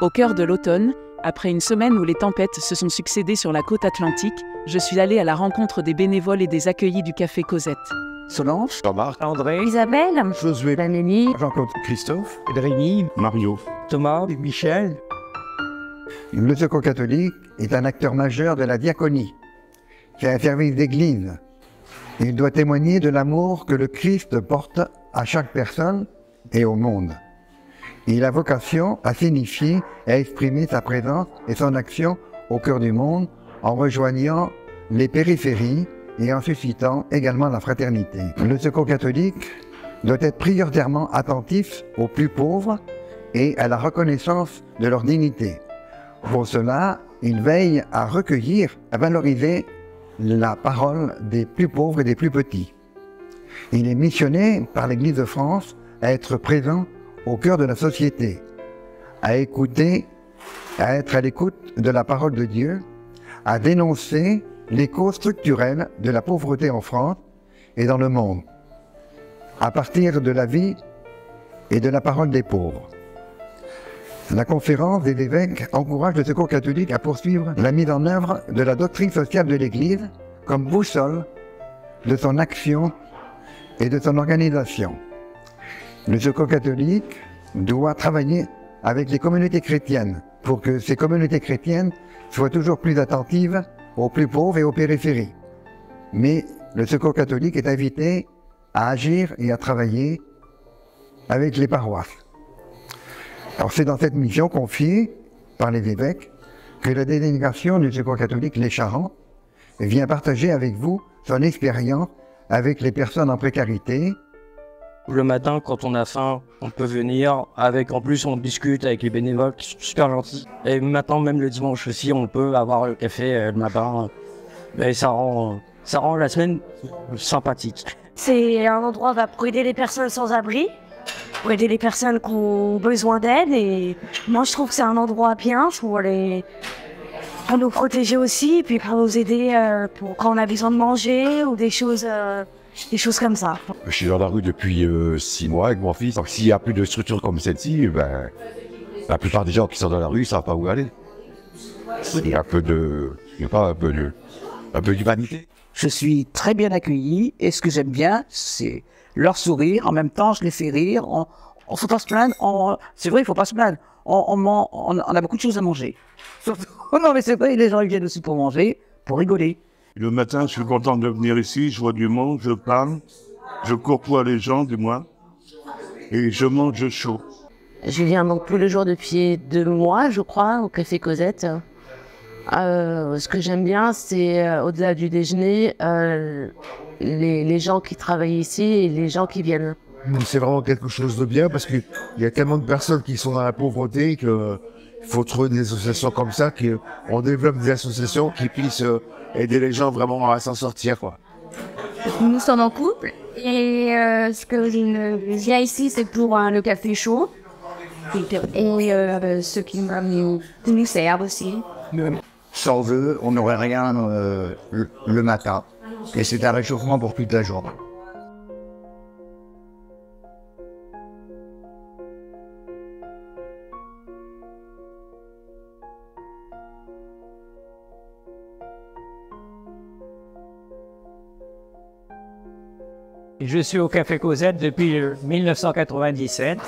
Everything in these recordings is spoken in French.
Au cœur de l'automne, après une semaine où les tempêtes se sont succédées sur la côte atlantique, je suis allée à la rencontre des bénévoles et des accueillis du Café Cosette. Solange, Jean-Marc, André, Isabelle, Josué, Amélie, Jean-Claude, Christophe, Rémi, Mario, Thomas, Michel. le Secours catholique est un acteur majeur de la diaconie. C'est un service d'église. Il doit témoigner de l'amour que le Christ porte à chaque personne et au monde. Il a vocation à signifier et à exprimer sa présence et son action au cœur du monde en rejoignant les périphéries et en suscitant également la fraternité. Le Secours catholique doit être prioritairement attentif aux plus pauvres et à la reconnaissance de leur dignité. Pour cela, il veille à recueillir, à valoriser la parole des plus pauvres et des plus petits. Il est missionné par l'Église de France à être présent au cœur de la société, à écouter, à être à l'écoute de la parole de Dieu, à dénoncer les causes structurelles de la pauvreté en France et dans le monde, à partir de la vie et de la parole des pauvres. La conférence des évêques encourage le Secours catholique à poursuivre la mise en œuvre de la doctrine sociale de l'Église comme boussole de son action et de son organisation. Le Secours catholique doit travailler avec les communautés chrétiennes pour que ces communautés chrétiennes soient toujours plus attentives aux plus pauvres et aux périphéries. Mais le Secours catholique est invité à agir et à travailler avec les paroisses. Alors c'est dans cette mission confiée par les évêques que la délégation du Secours catholique Les Charentes vient partager avec vous son expérience avec les personnes en précarité. Le matin, quand on a faim, on peut venir. En plus, on discute avec les bénévoles qui sont super gentils. Et maintenant, même le dimanche aussi, on peut avoir le café le matin. Et ça rend la semaine sympathique. c'est un endroit pour aider les personnes sans abri, pour aider les personnes qui ont besoin d'aide. Et moi, je trouve que c'est un endroit bien pour nous protéger aussi, et puis pour nous aider pour quand on a besoin de manger ou des choses comme ça. Je suis dans la rue depuis 6 mois avec mon fils. Donc s'il n'y a plus de structure comme celle-ci, ben, la plupart des gens qui sont dans la rue ne savent pas où aller. Il y a un peu d'humanité. Je suis très bien accueilli et ce que j'aime bien, c'est leur sourire. En même temps, je les fais rire. On faut pas se plaindre. C'est vrai, il faut pas se plaindre. On a beaucoup de choses à manger. Surtout, non mais c'est vrai, les gens ils viennent aussi pour manger, pour rigoler. Le matin, je suis content de venir ici, je vois du monde, je parle, je côtoie les gens du moins, et je mange chaud. Je viens donc tous les jours depuis 2 mois, je crois, au Café Cosette. Ce que j'aime bien, c'est au-delà du déjeuner, les gens qui travaillent ici et les gens qui viennent. C'est vraiment quelque chose de bien parce qu'il y a tellement de personnes qui sont dans la pauvreté qu'il faut trouver des associations comme ça, on développe des associations qui puissent aider les gens vraiment à s'en sortir, quoi. Nous sommes en couple et ce que je viens ici, c'est pour le café chaud et ceux qui nous servent aussi. Sans eux, on n'aurait rien le matin. Et c'est un réchauffement pour toute la journée. Je suis au Café Cosette depuis 1997.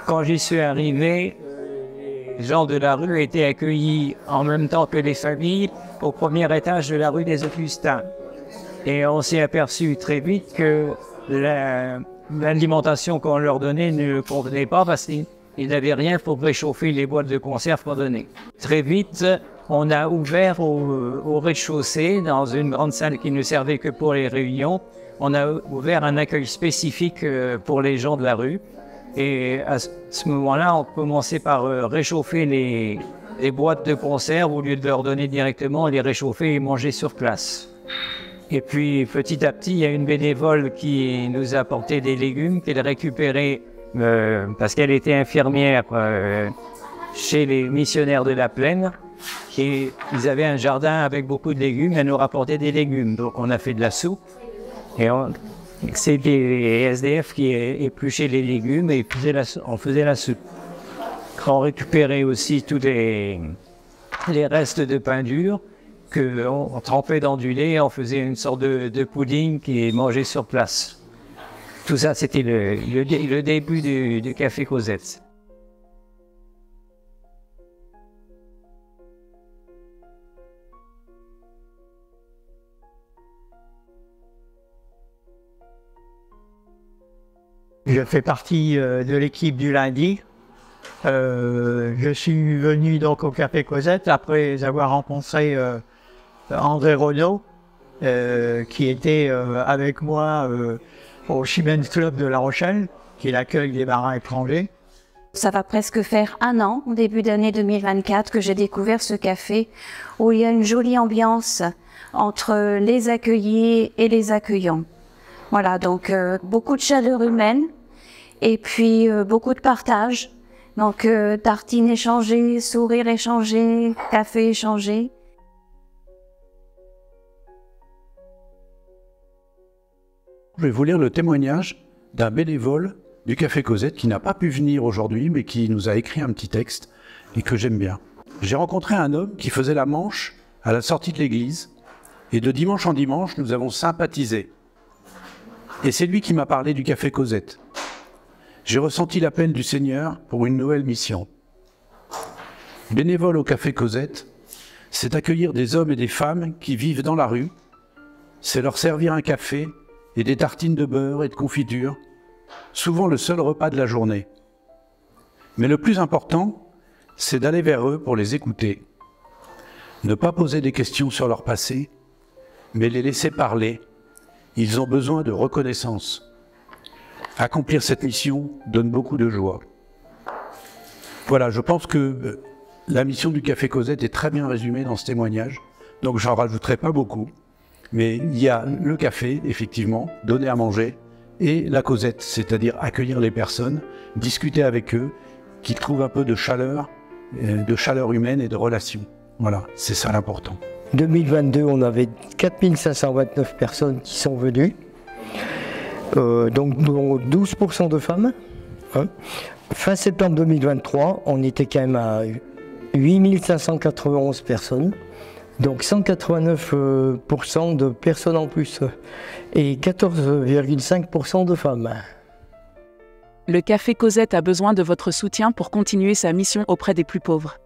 Quand j'y suis arrivé, les gens de la rue étaient accueillis en même temps que les familles au premier étage de la rue des Augustins. Et on s'est aperçu très vite que l'alimentation qu'on leur donnait ne convenait pas parce qu'ils n'avaient rien pour réchauffer les boîtes de conserve qu'on donnait. Très vite, on a ouvert au rez-de-chaussée, dans une grande salle qui ne servait que pour les réunions, on a ouvert un accueil spécifique pour les gens de la rue. Et à ce moment-là, on commençait par réchauffer les boîtes de conserve au lieu de leur donner directement, les réchauffer et manger sur place. Et puis petit à petit, il y a une bénévole qui nous a apporté des légumes qu'elle récupérait parce qu'elle était infirmière chez les missionnaires de la Plaine. Et ils avaient un jardin avec beaucoup de légumes, elle nous rapportait des légumes. Donc on a fait de la soupe. Et c'est des SDF qui épluchaient les légumes et on faisait la soupe. On récupérait aussi tous les restes de pain dur qu'on trempait dans du lait, on faisait une sorte de pudding qui est mangé sur place. Tout ça, c'était le début du Café Cosette. Je fais partie de l'équipe du lundi. Je suis venu donc au Café Cosette après avoir rencontré André Renaud, qui était avec moi au Chimène Club de La Rochelle, qui est l'accueil des marins étrangers. Ça va presque faire 1 an, au début d'année 2024, que j'ai découvert ce café où il y a une jolie ambiance entre les accueillis et les accueillants. Voilà, donc beaucoup de chaleur humaine et puis beaucoup de partage. Donc tartines échangées, sourires échangés, café échangé. Je vais vous lire le témoignage d'un bénévole du Café Cosette qui n'a pas pu venir aujourd'hui, mais qui nous a écrit un petit texte et que j'aime bien. J'ai rencontré un homme qui faisait la manche à la sortie de l'église et de dimanche en dimanche, nous avons sympathisé. Et c'est lui qui m'a parlé du Café Cosette. J'ai ressenti l'appel du Seigneur pour une nouvelle mission. Bénévole au Café Cosette, c'est accueillir des hommes et des femmes qui vivent dans la rue, c'est leur servir un café et des tartines de beurre et de confiture, souvent le seul repas de la journée. Mais le plus important, c'est d'aller vers eux pour les écouter. Ne pas poser des questions sur leur passé, mais les laisser parler. Ils ont besoin de reconnaissance. Accomplir cette mission donne beaucoup de joie. Voilà, je pense que la mission du Café Cosette est très bien résumée dans ce témoignage, donc j'en rajouterai pas beaucoup. Mais il y a le café, effectivement, donner à manger, et la Cosette, c'est-à-dire accueillir les personnes, discuter avec eux, qu'ils trouvent un peu de chaleur humaine et de relation. Voilà, c'est ça l'important. 2022, on avait 4529 personnes qui sont venues, donc 12% de femmes. Hein. Fin septembre 2023, on était quand même à 8591 personnes. Donc 189% de personnes en plus et 14,5% de femmes. Le Café Cosette a besoin de votre soutien pour continuer sa mission auprès des plus pauvres.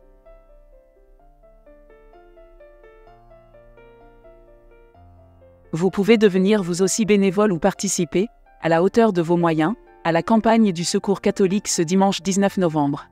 Vous pouvez devenir vous aussi bénévole ou participer, à la hauteur de vos moyens, à la campagne du Secours catholique ce dimanche 19 novembre.